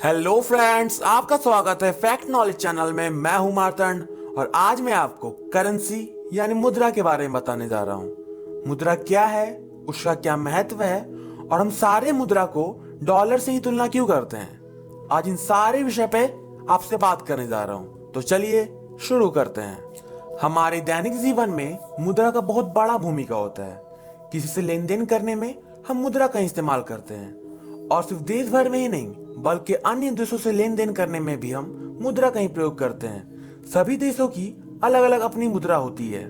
Hello friends, आपका स्वागत है फैक्ट नॉलेज चैनल में। मैं हूं मार्तंड और आज मैं आपको करेंसी यानी मुद्रा के बारे में बताने जा रहा हूं। मुद्रा क्या है, उसका क्या महत्व है और हम सारे मुद्रा को डॉलर से ही तुलना क्यों करते हैं। आज इन सारे विषय पे आपसे बात करने जा रहा हूं, तो चलिए शुरू करते हैं। हमारे दैनिक जीवन में मुद्रा का बहुत बड़ा भूमिका होता है। किसी से लेन देन करने में हम मुद्रा का इस्तेमाल करते हैं और सिर्फ देश भर में ही नहीं बल्कि अन्य देशों से लेन देन करने में भी हम मुद्रा का ही प्रयोग करते हैं। सभी देशों की अलग अलग अपनी मुद्रा होती है।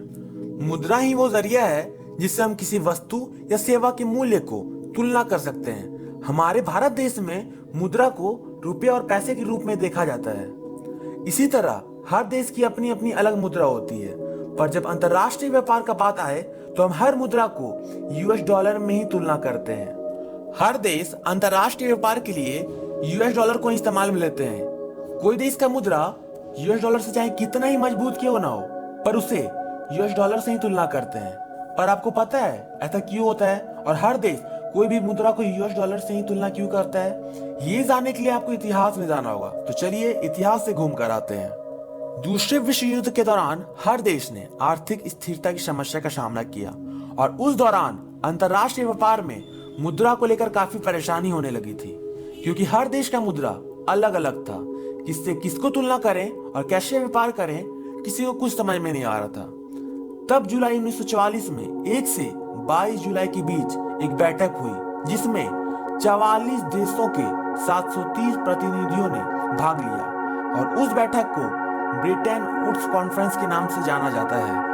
मुद्रा ही वो जरिया है जिससे हम किसी वस्तु या सेवा के मूल्य को तुलना कर सकते हैं। हमारे भारत देश में मुद्रा को रुपये और पैसे के रूप में देखा जाता है। इसी तरह हर देश की अपनी अपनी अलग मुद्रा होती है, पर जब अंतरराष्ट्रीय व्यापार का बात आए तो हम हर मुद्रा को यूएस डॉलर में ही तुलना करते हैं। हर देश अंतरराष्ट्रीय व्यापार के लिए यूएस डॉलर को इस्तेमाल में लेते हैं। कोई देश का मुद्रा यूएस डॉलर से चाहे कितना ही मजबूत क्यों ना हो, पर उसे यूएस डॉलर से ही तुलना करते हैं। और आपको पता है ऐसा क्यों होता है और हर देश कोई भी मुद्रा को यूएस डॉलर से ही तुलना क्यों करता है? ये जानने के लिए आपको इतिहास में जाना होगा, तो चलिए इतिहास से घूम कर आते हैं। दूसरे विश्व युद्ध के दौरान हर देश ने आर्थिक स्थिरता की समस्या का सामना किया और उस दौरान अंतरराष्ट्रीय व्यापार में मुद्रा को लेकर काफी परेशानी होने लगी थी, क्योंकि हर देश का मुद्रा अलग अलग था। किससे किसको तुलना करें और कैसे व्यापार करें, किसी को कुछ समझ में नहीं आ रहा था। तब जुलाई 1944 में 1 से 22 जुलाई के बीच एक बैठक हुई जिसमें 44 देशों के 730 प्रतिनिधियों ने भाग लिया और उस बैठक को ब्रेटन वुड्स कॉन्फ्रेंस के नाम से जाना जाता है।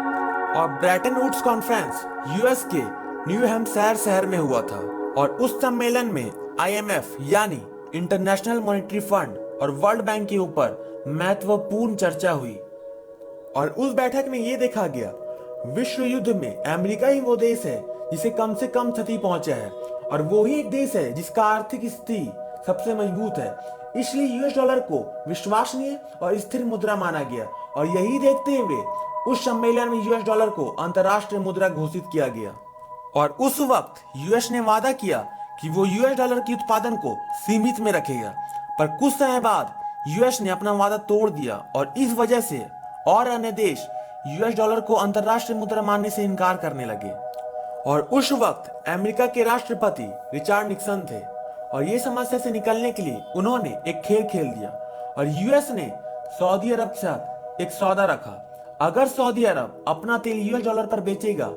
और ब्रेटन वुड्स कॉन्फ्रेंस यूएस के न्यू हैम्पशायर शहर में हुआ था और उस सम्मेलन में आईएमएफ यानी इंटरनेशनल मॉनेटरी फंड और वर्ल्ड बैंक के ऊपर महत्वपूर्ण चर्चा हुई। और उस बैठक में यह देखा गया विश्व युद्ध में अमेरिका ही वो देश है जिसे कम से कम क्षति पहुंचा है और वो ही एक देश है जिसका आर्थिक स्थिति सबसे मजबूत है। इसलिए यूएस डॉलर को विश्वसनीय और स्थिर मुद्रा माना गया और यही देखते हुए उस सम्मेलन में यूएस डॉलर को अंतरराष्ट्रीय मुद्रा घोषित किया गया। और उस वक्त यूएस ने वादा किया कि वो यूएस डॉलर के उत्पादन को सीमित में रखेगा, पर कुछ समय बाद यूएस ने अपना वादा तोड़ दिया और इस वजह से और अन्य देश यूएस डॉलर को अंतरराष्ट्रीय मुद्रा मानने से इनकार करने लगे। और उस वक्त अमेरिका के राष्ट्रपति रिचर्ड निक्सन थे और ये समस्या से निकलने के लिए उन्होंने एक खेल खेल दिया और यूएस ने सऊदी अरब के साथ एक सौदा रखा। अगर सऊदी अरब अपना तेल यूएस डॉलर पर बेचेगा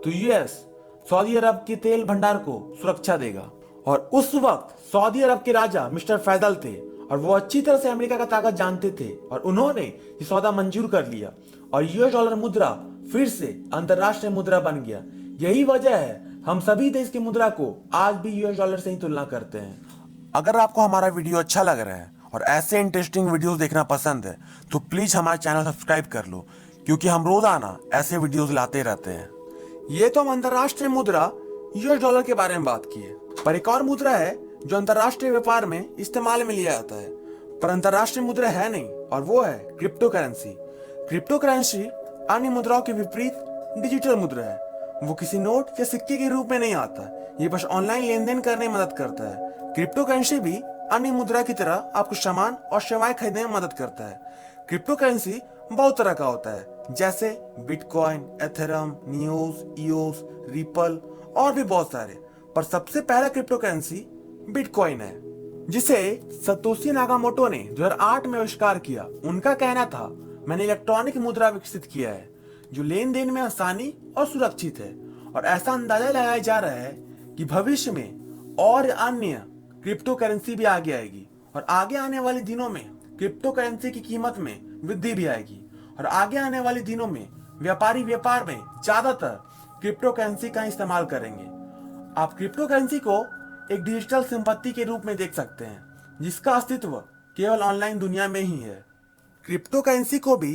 तो यूएस सऊदी अरब के तेल भंडार को सुरक्षा देगा। और उस वक्त सऊदी अरब के राजा मिस्टर फैसल थे और वो अच्छी तरह से अमेरिका का ताकत जानते थे और उन्होंने ये सौदा मंजूर कर लिया और यूएस डॉलर मुद्रा फिर से अंतरराष्ट्रीय मुद्रा बन गया। यही वजह है हम सभी देश की मुद्रा को आज भी यूएस डॉलर से ही तुलना करते हैं। अगर आपको हमारा वीडियो अच्छा लग रहा है और ऐसे इंटरेस्टिंग वीडियोस देखना पसंद है तो प्लीज हमारा चैनल सब्सक्राइब कर लो, क्योंकि हम रोजाना ऐसे वीडियोस लाते रहते हैं। ये तो हम अंतरराष्ट्रीय मुद्रा यूएस डॉलर के बारे में बात की है, पर एक और मुद्रा है जो अंतरराष्ट्रीय व्यापार में इस्तेमाल में लिया जाता है पर अंतरराष्ट्रीय मुद्रा है नहीं, और वो है क्रिप्टो करेंसी। क्रिप्टो करेंसी अन्य मुद्राओं के विपरीत डिजिटल मुद्रा है। वो किसी नोट या सिक्के के रूप में नहीं आता, ये बस ऑनलाइन लेन देन करने में मदद करता है। क्रिप्टो करेंसी भी अन्य मुद्रा की तरह आपको सामान और सेवाएं खरीदने में मदद करता है। क्रिप्टो करेंसी बहुत तरह का होता है, जैसे bitcoin, Ethereum, Nios, EOS, ripple और भी बहुत सारे। पर सबसे पहला क्रिप्टो करेंसी बिटकॉइन है, जिसे सतोशी नाकामोटो ने 2008 में आविष्कार किया। उनका कहना था, मैंने इलेक्ट्रॉनिक मुद्रा विकसित किया है जो लेन देन में आसानी और सुरक्षित है। और ऐसा अंदाजा लगाया जा रहा है कि भविष्य में और अन्य क्रिप्टो करेंसी भी आगे आएगी और आगे आने वाले दिनों में क्रिप्टो करेंसी की कीमत में वृद्धि भी आएगी और आगे आने वाले दिनों में व्यापारी व्यापार में ज्यादातर क्रिप्टो करेंसी का इस्तेमाल करेंगे। आप क्रिप्टो करेंसी को एक डिजिटल संपत्ति के रूप में देख सकते हैं जिसका अस्तित्व केवल ऑनलाइन दुनिया में ही है। क्रिप्टो करेंसी को भी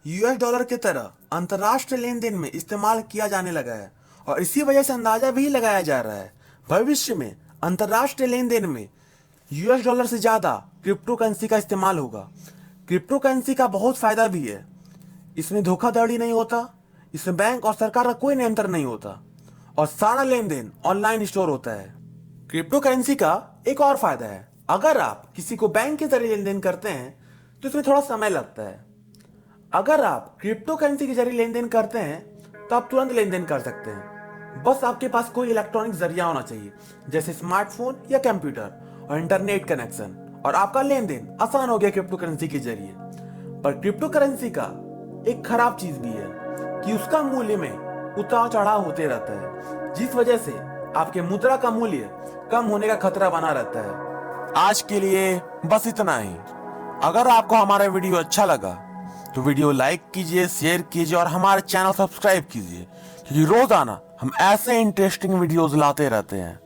यूएस डॉलर की तरह अंतरराष्ट्रीय लेन देन में इस्तेमाल किया जाने लगा है और इसी वजह से अंदाजा भी लगाया जा रहा है भविष्य में अंतरराष्ट्रीय लेन देन में यूएस डॉलर से ज्यादा क्रिप्टो करेंसी का इस्तेमाल होगा। क्रिप्टो करेंसी का बहुत फायदा भी है, इसमें धोखाधड़ी नहीं होता, इसमें बैंक और सरकार का कोई नियंत्रण नहीं होता और सारा लेन देन ऑनलाइन स्टोर होता है। क्रिप्टो करेंसी का एक और फायदा है, अगर आप किसी को बैंक के जरिए लेन देन करते हैं तो इसमें थोड़ा समय लगता है। अगर आप क्रिप्टो करेंसी के जरिए लेन देन करते हैं तो आप तुरंत लेन देन कर सकते हैं। बस आपके पास कोई इलेक्ट्रॉनिक जरिया होना चाहिए, जैसे स्मार्टफोन या कंप्यूटर और इंटरनेट कनेक्शन, और आपका लेन देन आसान हो गया क्रिप्टो करेंसी के जरिए। पर क्रिप्टो करेंसी का एक खराब चीज भी है कि उसका मूल्य में उतार चढ़ाव होते रहता है, जिस वजह से आपके मुद्रा का मूल्य कम होने का खतरा बना रहता है। आज के लिए बस इतना ही। अगर आपको हमारा वीडियो अच्छा लगा तो वीडियो लाइक कीजिए, शेयर कीजिए और हमारे चैनल सब्सक्राइब कीजिए, क्योंकि रोजाना हम ऐसे इंटरेस्टिंग वीडियोस लाते रहते हैं।